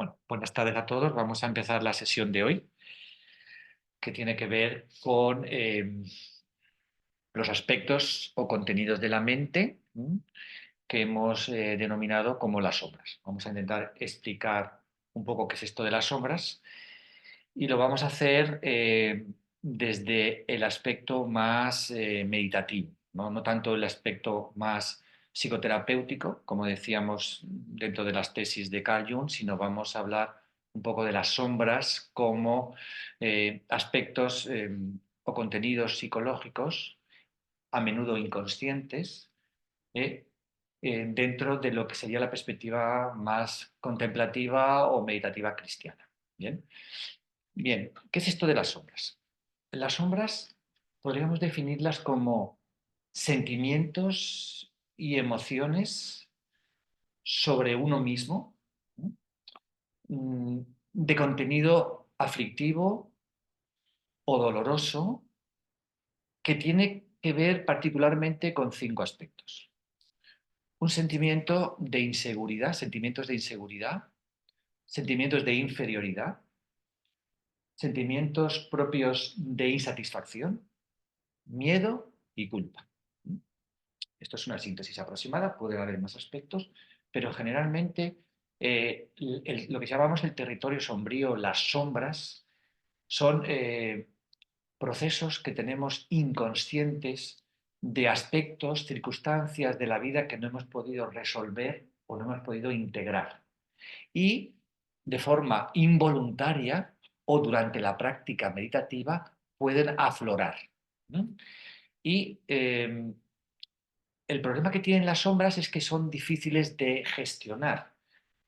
Bueno, buenas tardes a todos. Vamos a empezar la sesión de hoy, que tiene que ver con los aspectos o contenidos de la mente que hemos denominado como las sombras. Vamos a intentar explicar un poco qué es esto de las sombras y lo vamos a hacer desde el aspecto más meditativo, ¿no? No tanto el aspecto más psicoterapéutico, como decíamos dentro de las tesis de Carl Jung, sino vamos a hablar un poco de las sombras como aspectos o contenidos psicológicos, a menudo inconscientes, eh, dentro de lo que sería la perspectiva más contemplativa o meditativa cristiana. ¿Bien? Bien, ¿qué es esto de las sombras? Las sombras podríamos definirlas como sentimientos y emociones sobre uno mismo, ¿no? De contenido aflictivo o doloroso que tiene que ver particularmente con cinco aspectos. Un sentimiento de inseguridad, sentimientos de inferioridad, sentimientos propios de insatisfacción, miedo y culpa. Esto es una síntesis aproximada, puede haber más aspectos, pero generalmente lo que llamamos el territorio sombrío, las sombras, son procesos que tenemos inconscientes de aspectos, circunstancias de la vida que no hemos podido resolver o no hemos podido integrar. Y de forma involuntaria o durante la práctica meditativa pueden aflorar, ¿no? Y el problema que tienen las sombras es que son difíciles de gestionar.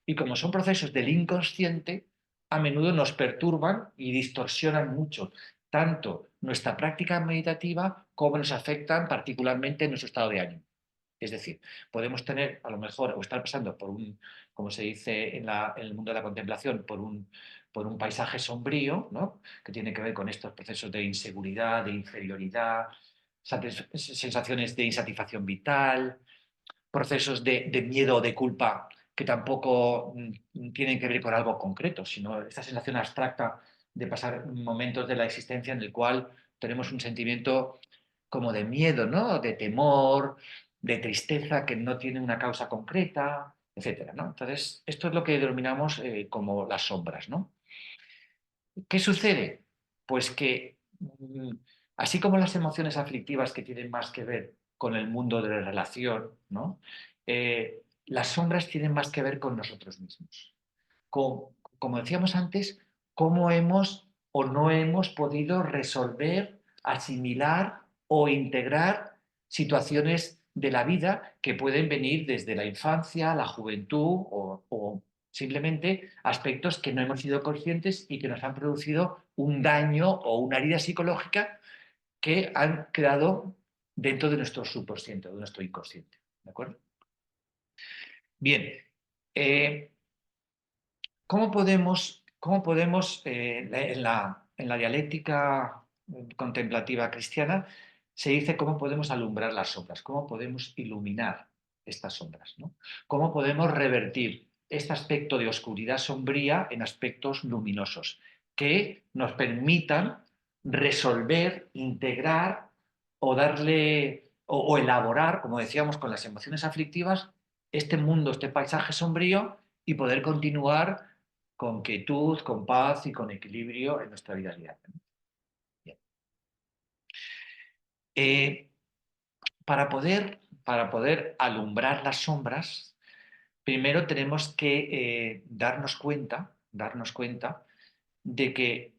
Y como son procesos del inconsciente, a menudo nos perturban y distorsionan mucho tanto nuestra práctica meditativa como nos afectan particularmente en nuestro estado de ánimo. Es decir, podemos tener a lo mejor o estar pasando por un, como se dice en el mundo de la contemplación, por un paisaje sombrío, ¿no? Que tiene que ver con estos procesos de inseguridad, de inferioridad, sensaciones de insatisfacción vital, procesos de miedo o de culpa que tampoco tienen que ver con algo concreto, sino esta sensación abstracta de pasar momentos de la existencia en el cual tenemos un sentimiento como de miedo, ¿no? De temor, de tristeza que no tiene una causa concreta, etcétera, ¿no? Entonces, esto es lo que denominamos como las sombras, ¿no? ¿Qué sucede? Pues que así como las emociones aflictivas que tienen más que ver con el mundo de la relación, ¿no? Las sombras tienen más que ver con nosotros mismos. Como decíamos antes, cómo hemos o no hemos podido resolver, asimilar o integrar situaciones de la vida que pueden venir desde la infancia, la juventud o simplemente aspectos que no hemos sido conscientes y que nos han producido un daño o una herida psicológica que han quedado dentro de nuestro subconsciente, de nuestro inconsciente. ¿De acuerdo? Bien, eh, cómo podemos en la dialéctica contemplativa cristiana, se dice cómo podemos alumbrar las sombras, cómo podemos iluminar estas sombras, ¿no? Cómo podemos revertir este aspecto de oscuridad sombría en aspectos luminosos que nos permitan resolver, integrar o darle o elaborar, como decíamos, con las emociones aflictivas, este mundo, este paisaje sombrío y poder continuar con quietud, con paz y con equilibrio en nuestra vida diaria. Bien. Eh, para poder alumbrar las sombras, primero tenemos que darnos cuenta de que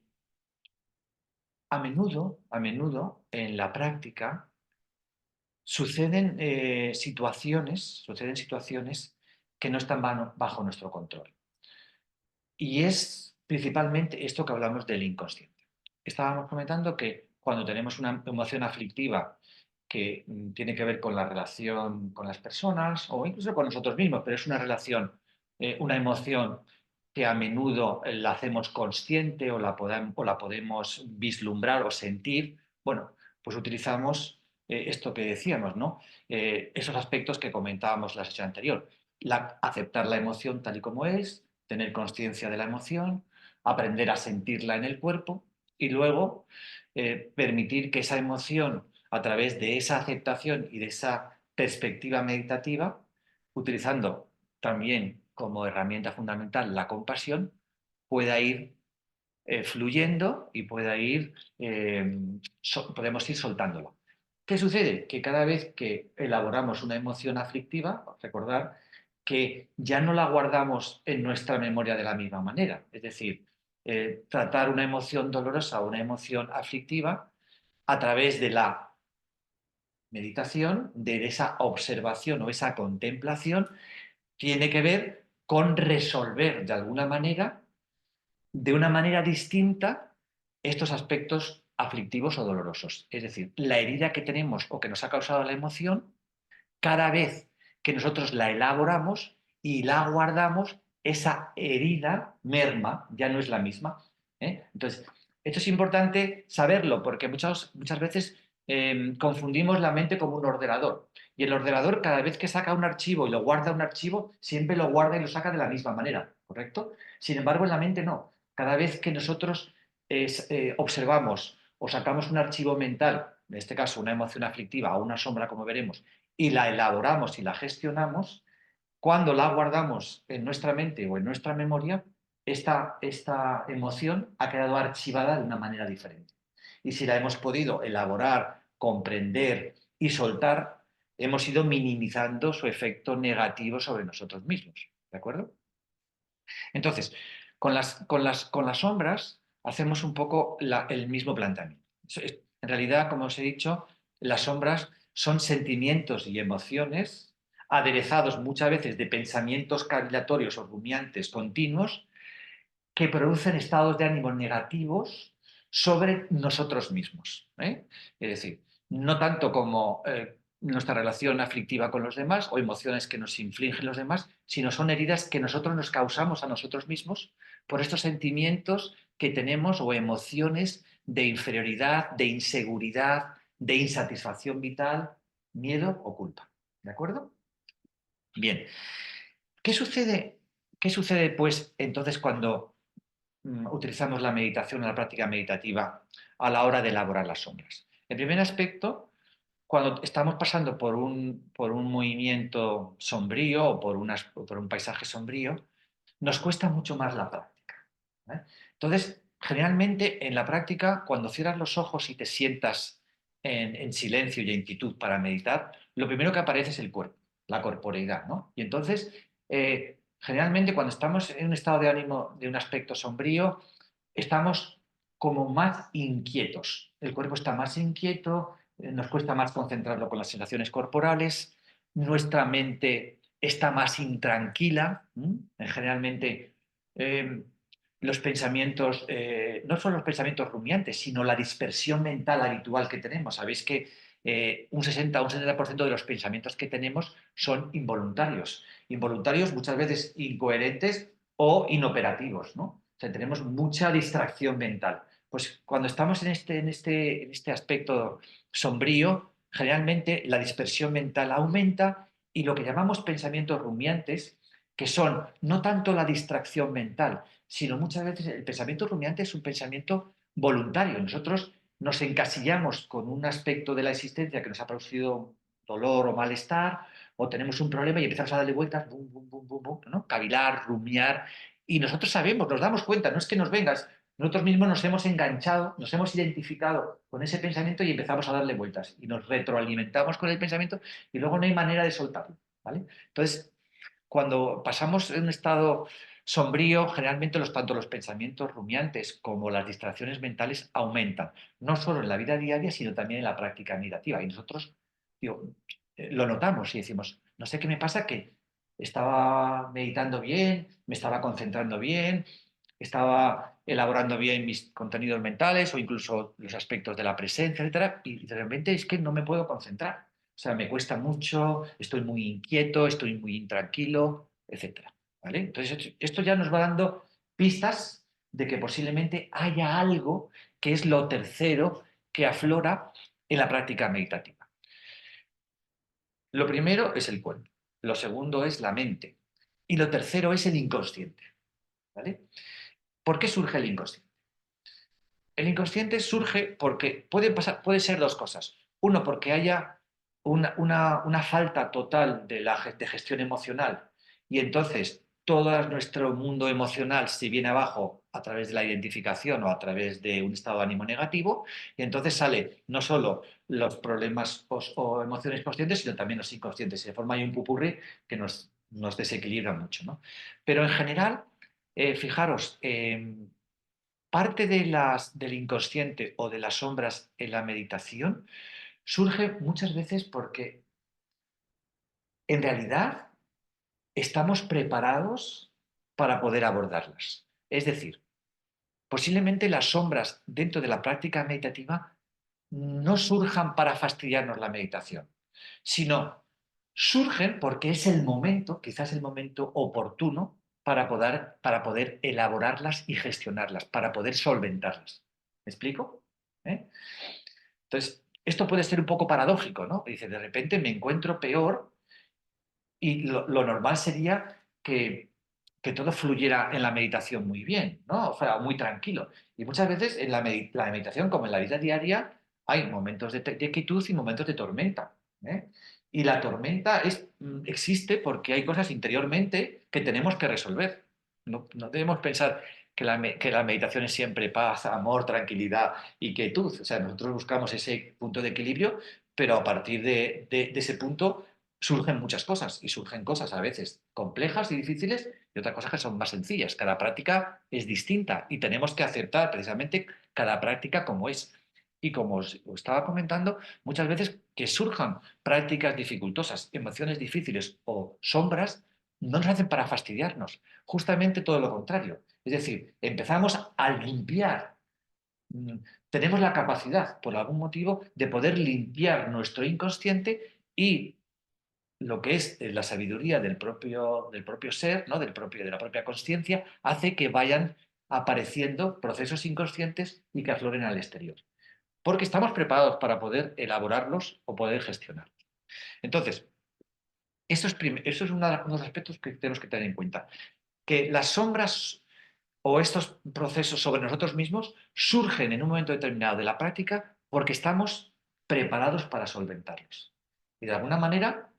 a menudo en la práctica suceden situaciones que no están bajo nuestro control. Y es principalmente esto que hablamos del inconsciente. Estábamos comentando que cuando tenemos una emoción aflictiva que tiene que ver con la relación con las personas o incluso con nosotros mismos, pero es una relación, una emoción que a menudo la hacemos consciente o la podemos vislumbrar o sentir, bueno, pues utilizamos esto que decíamos, ¿no? Esos aspectos que comentábamos la sesión anterior. Aceptar la emoción tal y como es, tener conciencia de la emoción, aprender a sentirla en el cuerpo y luego permitir que esa emoción, a través de esa aceptación y de esa perspectiva meditativa, utilizando también como herramienta fundamental la compasión, pueda ir fluyendo y pueda ir, podemos ir soltándola. ¿Qué sucede? Que cada vez que elaboramos una emoción aflictiva, recordar que ya no la guardamos en nuestra memoria de la misma manera. Es decir, tratar una emoción dolorosa o una emoción aflictiva a través de la meditación, de esa observación o esa contemplación, tiene que ver con resolver de alguna manera, de una manera distinta, estos aspectos aflictivos o dolorosos. Es decir, la herida que tenemos o que nos ha causado la emoción, cada vez que nosotros la elaboramos y la guardamos, esa herida merma, ya no es la misma. Entonces, esto es importante saberlo porque muchas veces confundimos la mente como un ordenador. Y el ordenador, cada vez que saca un archivo y lo guarda un archivo, siempre lo guarda y lo saca de la misma manera, ¿correcto? Sin embargo, en la mente no. Cada vez que nosotros observamos o sacamos un archivo mental, en este caso una emoción aflictiva o una sombra, como veremos, y la elaboramos y la gestionamos, cuando la guardamos en nuestra mente o en nuestra memoria, esta emoción ha quedado archivada de una manera diferente. Y si la hemos podido elaborar, comprender y soltar, hemos ido minimizando su efecto negativo sobre nosotros mismos. ¿De acuerdo? Entonces, con las sombras hacemos un poco el mismo planteamiento. En realidad, como os he dicho, las sombras son sentimientos y emociones aderezados muchas veces de pensamientos cavilatorios o rumiantes continuos que producen estados de ánimo negativos sobre nosotros mismos. Es decir, no tanto como nuestra relación aflictiva con los demás o emociones que nos infligen los demás, sino son heridas que nosotros nos causamos a nosotros mismos por estos sentimientos que tenemos o emociones de inferioridad, de inseguridad, de insatisfacción vital, miedo o culpa. ¿De acuerdo? Bien. ¿Qué sucede? ¿Qué sucede, pues, entonces cuando utilizamos la meditación, la práctica meditativa a la hora de elaborar las sombras? El primer aspecto, cuando estamos pasando por un movimiento sombrío o por un paisaje sombrío, nos cuesta mucho más la práctica. Entonces, generalmente en la práctica, cuando cierras los ojos y te sientas en silencio y en quietud para meditar, lo primero que aparece es el cuerpo, la corporeidad, ¿no? Y entonces, generalmente cuando estamos en un estado de ánimo de un aspecto sombrío, estamos como más inquietos. El cuerpo está más inquieto, nos cuesta más concentrarlo con las sensaciones corporales, nuestra mente está más intranquila. Generalmente eh, los pensamientos, no solo los pensamientos rumiantes, sino la dispersión mental habitual que tenemos. Sabéis que un 60 o un 70% de los pensamientos que tenemos son involuntarios. Involuntarios, muchas veces incoherentes o inoperativos, ¿no? O sea, tenemos mucha distracción mental. Pues cuando estamos en este aspecto sombrío, generalmente la dispersión mental aumenta y lo que llamamos pensamientos rumiantes, que son no tanto la distracción mental, sino muchas veces el pensamiento rumiante es un pensamiento voluntario. Nosotros nos encasillamos con un aspecto de la existencia que nos ha producido dolor o malestar, o tenemos un problema y empezamos a darle vueltas, bum, bum, bum, bum, bum, ¿no? Cavilar, rumiar, y nosotros sabemos, nos damos cuenta, no es que nos vengas, nosotros mismos nos hemos enganchado, nos hemos identificado con ese pensamiento y empezamos a darle vueltas y nos retroalimentamos con el pensamiento y luego no hay manera de soltarlo, ¿vale? Entonces, cuando pasamos en un estado sombrío, generalmente tanto los pensamientos rumiantes como las distracciones mentales aumentan, no solo en la vida diaria, sino también en la práctica meditativa. Y nosotros digo, lo notamos y decimos, no sé qué me pasa, que estaba meditando bien, me estaba concentrando bien, estaba elaborando bien mis contenidos mentales o incluso los aspectos de la presencia, etcétera, y de repente es que no me puedo concentrar. O sea, me cuesta mucho, estoy muy inquieto, estoy muy intranquilo, etcétera. ¿Vale? Entonces, esto ya nos va dando pistas de que posiblemente haya algo que es lo tercero que aflora en la práctica meditativa. Lo primero es el cuerpo, lo segundo es la mente y lo tercero es el inconsciente. ¿vale? ¿Por qué surge el inconsciente? El inconsciente surge porque puede ser dos cosas. Uno, porque haya una falta total de gestión emocional y entonces todo nuestro mundo emocional se viene abajo a través de la identificación o a través de un estado de ánimo negativo y entonces sale no solo los problemas o emociones conscientes, sino también los inconscientes. Se forma ahí un pupurri que nos desequilibra mucho, ¿no? Pero en general, fijaros, parte del inconsciente o de las sombras en la meditación surge muchas veces porque en realidad estamos preparados para poder abordarlas. Es decir, posiblemente las sombras dentro de la práctica meditativa no surjan para fastidiarnos la meditación, sino surgen porque es el momento, quizás el momento oportuno para poder elaborarlas y gestionarlas, para poder solventarlas. ¿Me explico? ¿Eh? Entonces, esto puede ser un poco paradójico, ¿no? Dice, de repente me encuentro peor y lo normal sería que todo fluyera en la meditación muy bien, ¿no? O sea, muy tranquilo. Y muchas veces en la meditación, como en la vida diaria, hay momentos de quietud y momentos de tormenta. ¿Eh? Y la tormenta existe porque hay cosas interiormente que tenemos que resolver. No debemos pensar que la meditación es siempre paz, amor, tranquilidad y quietud. O sea, nosotros buscamos ese punto de equilibrio, pero a partir de ese punto surgen muchas cosas y surgen cosas a veces complejas y difíciles y otras cosas que son más sencillas. Cada práctica es distinta y tenemos que aceptar precisamente cada práctica como es. Y como os estaba comentando, muchas veces que surjan prácticas dificultosas, emociones difíciles o sombras, no nos hacen para fastidiarnos. Justamente todo lo contrario. Es decir, empezamos a limpiar. Mm, Tenemos la capacidad, por algún motivo, de poder limpiar nuestro inconsciente y lo que es la sabiduría del propio ser, ¿no? De la propia conciencia, hace que vayan apareciendo procesos inconscientes y que afloren al exterior. Porque estamos preparados para poder elaborarlos o poder gestionarlos. Entonces, eso es uno de los aspectos que tenemos que tener en cuenta. Que las sombras o estos procesos sobre nosotros mismos surgen en un momento determinado de la práctica porque estamos preparados para solventarlos. Y de alguna manera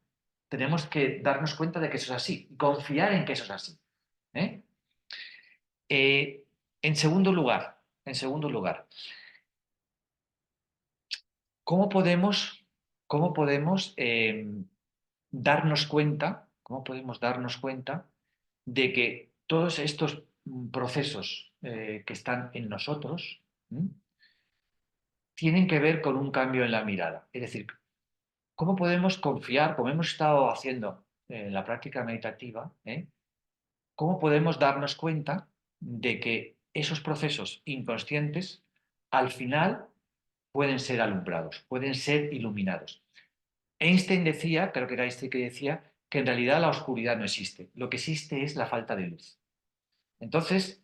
tenemos que darnos cuenta de que eso es así, confiar en que eso es así. ¿Eh? Eh, en segundo lugar, ¿cómo podemos darnos cuenta de que todos estos procesos que están en nosotros tienen que ver con un cambio en la mirada? Es decir, ¿cómo podemos confiar, como hemos estado haciendo en la práctica meditativa, cómo podemos darnos cuenta de que esos procesos inconscientes al final pueden ser alumbrados, pueden ser iluminados? Einstein decía, creo que era Einstein que decía, que en realidad la oscuridad no existe, lo que existe es la falta de luz. Entonces,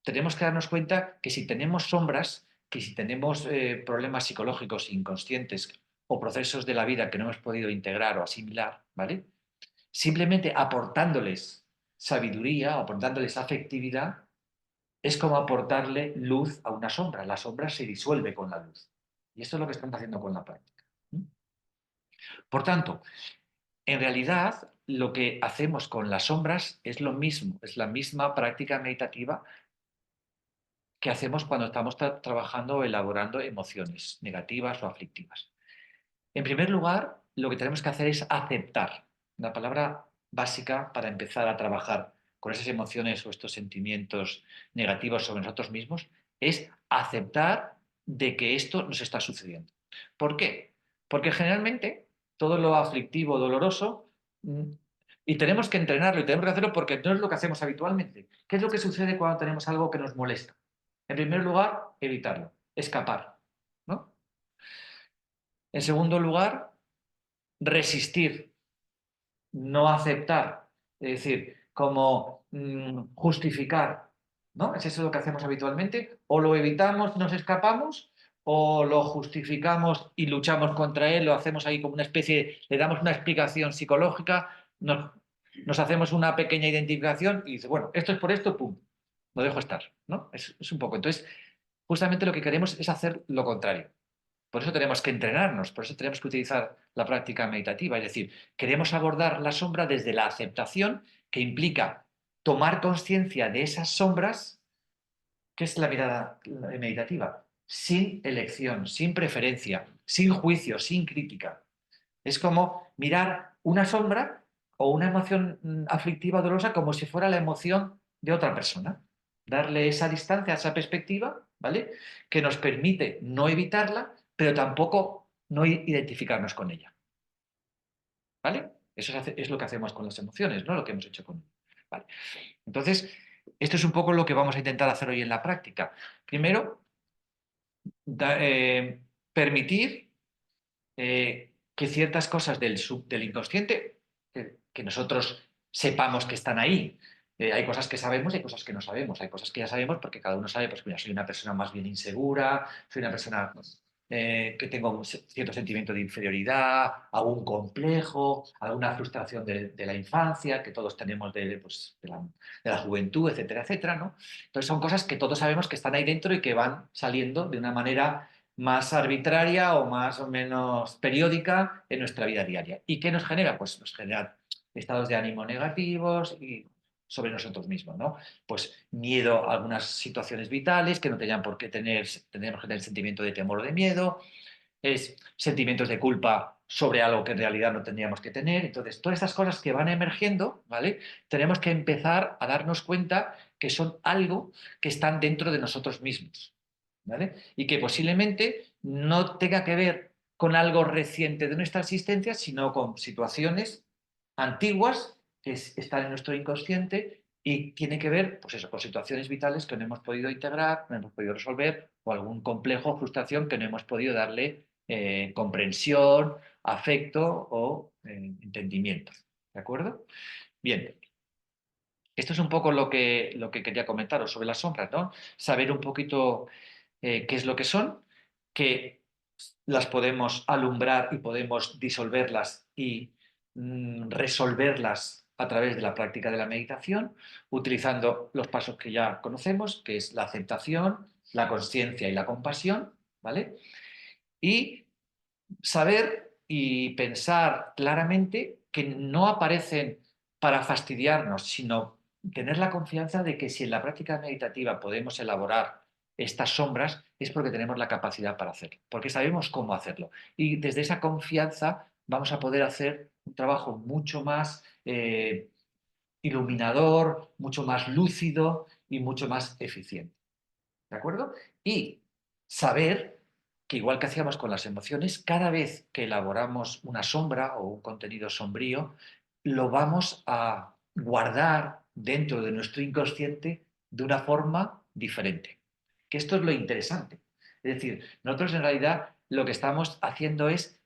tenemos que darnos cuenta que si tenemos sombras, que si tenemos problemas psicológicos inconscientes o procesos de la vida que no hemos podido integrar o asimilar, ¿vale? Simplemente aportándoles sabiduría, aportándoles afectividad, es como aportarle luz a una sombra. La sombra se disuelve con la luz. Y esto es lo que estamos haciendo con la práctica. Por tanto, en realidad, lo que hacemos con las sombras es lo mismo, es la misma práctica meditativa que hacemos cuando estamos trabajando o elaborando emociones negativas o aflictivas. En primer lugar, lo que tenemos que hacer es aceptar. La palabra básica para empezar a trabajar con esas emociones o estos sentimientos negativos sobre nosotros mismos es aceptar de que esto nos está sucediendo. ¿Por qué? Porque generalmente todo lo aflictivo, doloroso, y tenemos que entrenarlo y tenemos que hacerlo porque no es lo que hacemos habitualmente. ¿Qué es lo que sucede cuando tenemos algo que nos molesta? En primer lugar, evitarlo, escapar, ¿no? En segundo lugar, resistir, no aceptar, es decir, como justificar, ¿no? ¿Es eso lo que hacemos habitualmente? O lo evitamos, nos escapamos, o lo justificamos y luchamos contra él, lo hacemos ahí como una especie, le damos una explicación psicológica, nos hacemos una pequeña identificación y dice, bueno, esto es por esto, pum. lo dejo estar, ¿no? Es un poco. Entonces, justamente lo que queremos es hacer lo contrario. Por eso tenemos que entrenarnos, por eso tenemos que utilizar la práctica meditativa. Es decir, queremos abordar la sombra desde la aceptación, que implica tomar conciencia de esas sombras, que es la mirada meditativa, sin elección, sin preferencia, sin juicio, sin crítica. Es como mirar una sombra o una emoción aflictiva o dolorosa como si fuera la emoción de otra persona. Darle esa distancia, esa perspectiva, ¿vale? Que nos permite no evitarla, pero tampoco no identificarnos con ella, ¿vale? Eso es lo que hacemos con las emociones, ¿no? Lo que hemos hecho con... Vale. Entonces, esto es un poco lo que vamos a intentar hacer hoy en la práctica. Primero, permitir que ciertas cosas del inconsciente, que nosotros sepamos que están ahí. Hay cosas que sabemos y hay cosas que no sabemos. Hay cosas que ya sabemos porque cada uno sabe, pues mira, soy una persona más bien insegura, soy una persona que tengo un cierto sentimiento de inferioridad, algún complejo, alguna frustración de la infancia, que todos tenemos pues, de la juventud, etcétera, etcétera, ¿no? Entonces son cosas que todos sabemos que están ahí dentro y que van saliendo de una manera más arbitraria o más o menos periódica en nuestra vida diaria. ¿Y qué nos genera? Pues nos genera estados de ánimo negativos y sobre nosotros mismos, ¿no? Pues miedo a algunas situaciones vitales que no tenían por qué tenemos que tener sentimiento de temor o de miedo, es sentimientos de culpa sobre algo que en realidad no tendríamos que tener. Entonces, todas estas cosas que van emergiendo, ¿vale? Tenemos que empezar a darnos cuenta que son algo que están dentro de nosotros mismos, ¿vale? Y que posiblemente no tenga que ver con algo reciente de nuestra existencia, sino con situaciones antiguas que están en nuestro inconsciente y tiene que ver, pues eso, con situaciones vitales que no hemos podido integrar, no hemos podido resolver, o algún complejo o frustración que no hemos podido darle comprensión, afecto o entendimiento. ¿De acuerdo? Bien, esto es un poco lo que quería comentaros sobre las sombras, ¿no? Saber un poquito qué es lo que son, que las podemos alumbrar y podemos disolverlas y resolverlas a través de la práctica de la meditación, utilizando los pasos que ya conocemos, que es la aceptación, la conciencia y la compasión, ¿vale? Y saber y pensar claramente que no aparecen para fastidiarnos, sino tener la confianza de que si en la práctica meditativa podemos elaborar estas sombras es porque tenemos la capacidad para hacerlo, porque sabemos cómo hacerlo. Y desde esa confianza vamos a poder hacer un trabajo mucho más iluminador, mucho más lúcido y mucho más eficiente. ¿De acuerdo? Y saber que igual que hacíamos con las emociones, cada vez que elaboramos una sombra o un contenido sombrío, lo vamos a guardar dentro de nuestro inconsciente de una forma diferente. Que esto es lo interesante. Es decir, nosotros en realidad lo que estamos haciendo es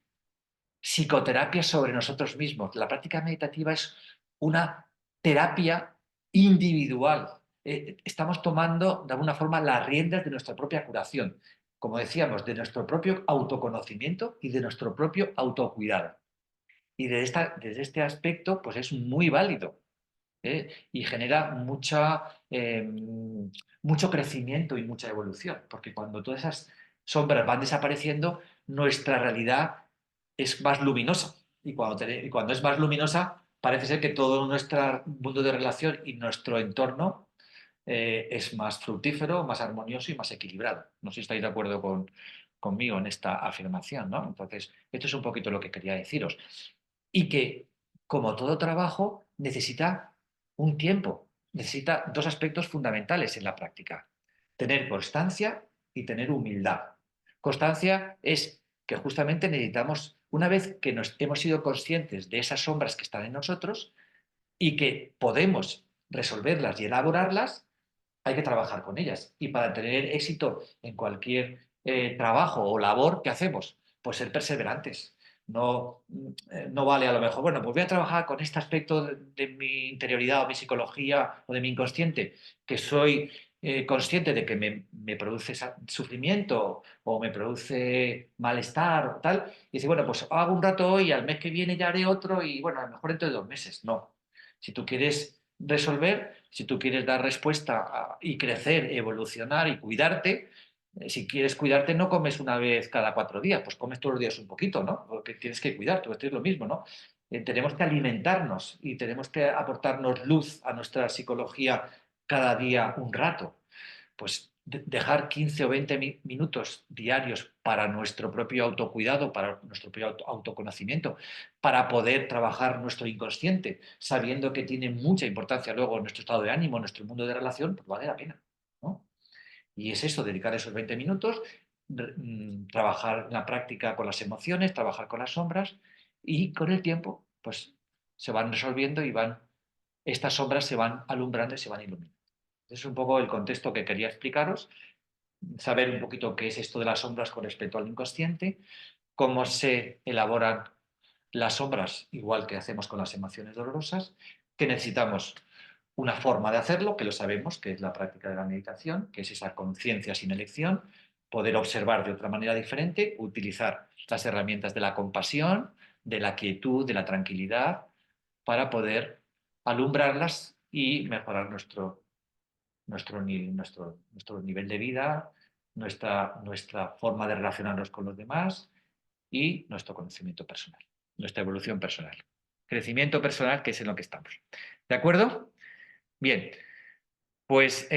psicoterapia sobre nosotros mismos. La práctica meditativa es una terapia individual. Estamos tomando de alguna forma las riendas de nuestra propia curación, como decíamos, de nuestro propio autoconocimiento y de nuestro propio autocuidado. Y desde este aspecto, pues es muy válido, y genera mucho crecimiento y mucha evolución, porque cuando todas esas sombras van desapareciendo, nuestra realidad es más luminosa. Y cuando es más luminosa, parece ser que todo nuestro mundo de relación y nuestro entorno es más fructífero, más armonioso y más equilibrado. No sé si estáis de acuerdo conmigo en esta afirmación, ¿no? Entonces, esto es un poquito lo que quería deciros. Y que, como todo trabajo, necesita un tiempo, necesita dos aspectos fundamentales en la práctica: tener constancia y tener humildad. Constancia es que justamente necesitamos, una vez que hemos sido conscientes de esas sombras que están en nosotros y que podemos resolverlas y elaborarlas, hay que trabajar con ellas. Y para tener éxito en cualquier trabajo o labor que hacemos, pues ser perseverantes. No, no vale a lo mejor, bueno, pues voy a trabajar con este aspecto de mi interioridad o mi psicología o de mi inconsciente, que soy consciente de que me produce sufrimiento o me produce malestar o tal, y dice, bueno, pues hago un rato hoy, al mes que viene ya haré otro y bueno, a lo mejor dentro de 2 meses. No. Si tú quieres resolver, si tú quieres dar respuesta y crecer, evolucionar y cuidarte, si quieres cuidarte no comes una vez cada 4 días, pues comes todos los días un poquito, ¿no? Porque tienes que cuidar, tú esto es lo mismo, ¿no? Tenemos que alimentarnos y tenemos que aportarnos luz a nuestra psicología cada día un rato. Pues dejar 15 o 20 minutos diarios para nuestro propio autocuidado, para nuestro propio autoconocimiento, para poder trabajar nuestro inconsciente, sabiendo que tiene mucha importancia luego nuestro estado de ánimo, nuestro mundo de relación, pues vale la pena, ¿no? Y es eso, dedicar esos 20 minutos, trabajar en la práctica con las emociones, trabajar con las sombras y con el tiempo, pues se van resolviendo y estas sombras se van alumbrando y se van iluminando. Ese es un poco el contexto que quería explicaros, saber un poquito qué es esto de las sombras con respecto al inconsciente, cómo se elaboran las sombras, igual que hacemos con las emociones dolorosas, que necesitamos una forma de hacerlo, que lo sabemos, que es la práctica de la meditación, que es esa conciencia sin elección, poder observar de otra manera diferente, utilizar las herramientas de la compasión, de la quietud, de la tranquilidad, para poder alumbrarlas y mejorar nuestro nivel de vida, nuestra forma de relacionarnos con los demás y nuestro conocimiento personal, nuestra evolución personal. Crecimiento personal, que es en lo que estamos. ¿De acuerdo? Bien, pues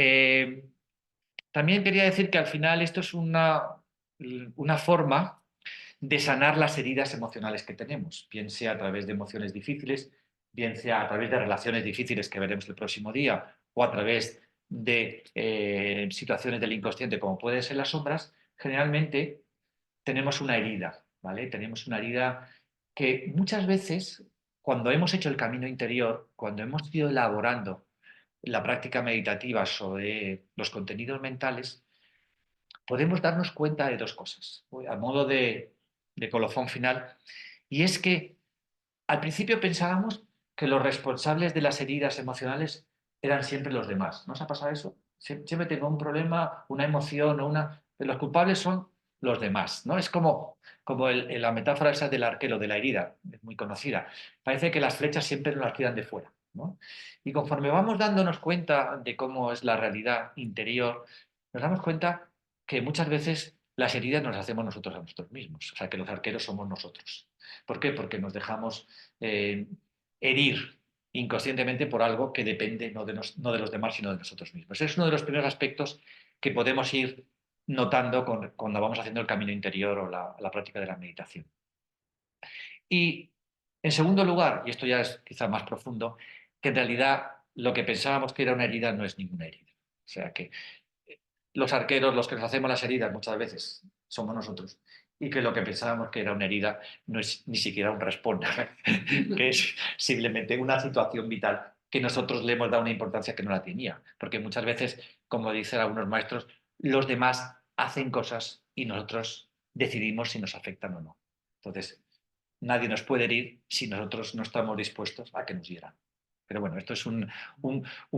también quería decir que al final esto es una forma de sanar las heridas emocionales que tenemos, bien sea a través de emociones difíciles, bien sea a través de relaciones difíciles que veremos el próximo día, o a través de situaciones del inconsciente como pueden ser las sombras. Generalmente tenemos una herida, ¿vale? Tenemos una herida que muchas veces, cuando hemos hecho el camino interior, cuando hemos ido elaborando la práctica meditativa sobre los contenidos mentales, podemos darnos cuenta de dos cosas, a modo de colofón final, y es que al principio pensábamos que los responsables de las heridas emocionales eran siempre los demás. ¿No os ha pasado eso? Siempre tengo un problema, una emoción o una... Los culpables son los demás, ¿no? Es como la metáfora esa del arquero, de la herida, es muy conocida. Parece que las flechas siempre nos las tiran de fuera, ¿no? Y conforme vamos dándonos cuenta de cómo es la realidad interior, nos damos cuenta que muchas veces las heridas nos las hacemos nosotros a nosotros mismos. O sea, que los arqueros somos nosotros. ¿Por qué? Porque nos dejamos eh, herir inconscientemente por algo que depende no de los demás, sino de nosotros mismos. Ese es uno de los primeros aspectos que podemos ir notando cuando vamos haciendo el camino interior o la práctica de la meditación. Y en segundo lugar, y esto ya es quizá más profundo, que en realidad lo que pensábamos que era una herida no es ninguna herida. O sea que los arqueros, los que nos hacemos las heridas muchas veces, somos nosotros. Y que lo que pensábamos que era una herida no es ni siquiera un responde, que es simplemente una situación vital que nosotros le hemos dado una importancia que no la tenía. Porque muchas veces, como dicen algunos maestros, los demás hacen cosas y nosotros decidimos si nos afectan o no. Entonces, nadie nos puede herir si nosotros no estamos dispuestos a que nos hieran. Pero bueno, esto es un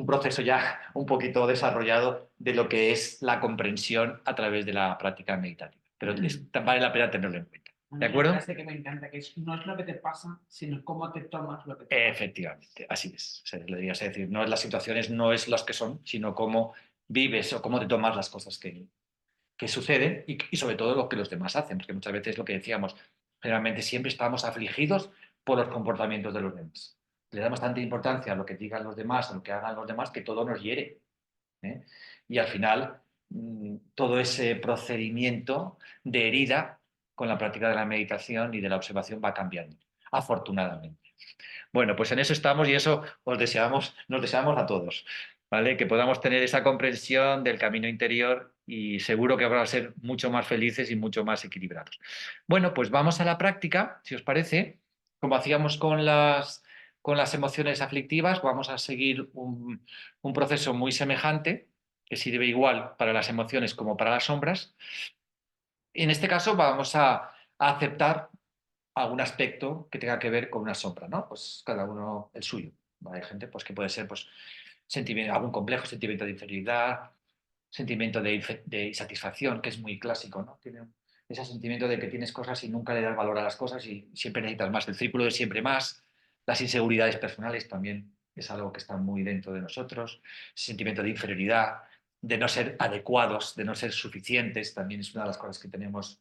proceso ya un poquito desarrollado de lo que es la comprensión a través de la práctica meditativa. Pero vale la pena tenerlo en cuenta. ¿De acuerdo? Una frase que me encanta, que es, no es lo que te pasa, sino cómo te tomas lo que te pasa. Efectivamente, así es. O sea, le dirías, es decir, no es las situaciones, no es las que son, sino cómo vives o cómo te tomas las cosas que suceden y sobre todo lo que los demás hacen, porque muchas veces lo que decíamos, generalmente siempre estamos afligidos por los comportamientos de los demás. Le damos tanta importancia a lo que digan los demás, a lo que hagan los demás, que todo nos hiere, ¿eh? Y al final, todo ese procedimiento de herida con la práctica de la meditación y de la observación va cambiando, afortunadamente. Bueno, pues en eso estamos y eso nos deseamos a todos, ¿vale? Que podamos tener esa comprensión del camino interior y seguro que vamos a ser mucho más felices y mucho más equilibrados. Bueno, pues vamos a la práctica, si os parece. Como hacíamos con las emociones aflictivas, vamos a seguir un proceso muy semejante, que sirve igual para las emociones como para las sombras. En este caso vamos a aceptar algún aspecto que tenga que ver con una sombra, ¿no? Pues cada uno el suyo. Hay gente pues, que puede ser pues, algún complejo sentimiento de inferioridad, sentimiento de insatisfacción, que es muy clásico, ¿no? Tiene ese sentimiento de que tienes cosas y nunca le das valor a las cosas y siempre necesitas más, el círculo de siempre más, las inseguridades personales también es algo que está muy dentro de nosotros, sentimiento de inferioridad, de no ser adecuados, de no ser suficientes, también es una de las cosas que tenemos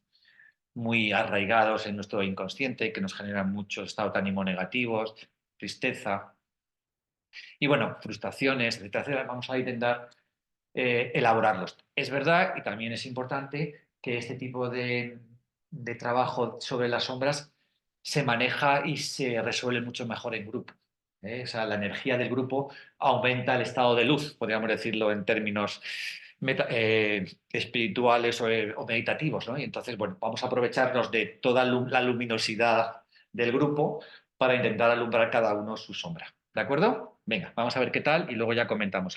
muy arraigados en nuestro inconsciente, que nos generan muchos estados de ánimo negativos, tristeza y bueno, frustraciones, etcétera, etcétera. Vamos a intentar elaborarlos. Es verdad y también es importante que este tipo de trabajo sobre las sombras se maneja y se resuelve mucho mejor en grupo. ¿Eh? O sea, la energía del grupo aumenta el estado de luz, podríamos decirlo en términos espirituales o meditativos, ¿no? Y entonces, bueno, vamos a aprovecharnos de toda la luminosidad del grupo para intentar alumbrar cada uno su sombra. ¿De acuerdo? Venga, vamos a ver qué tal y luego ya comentamos.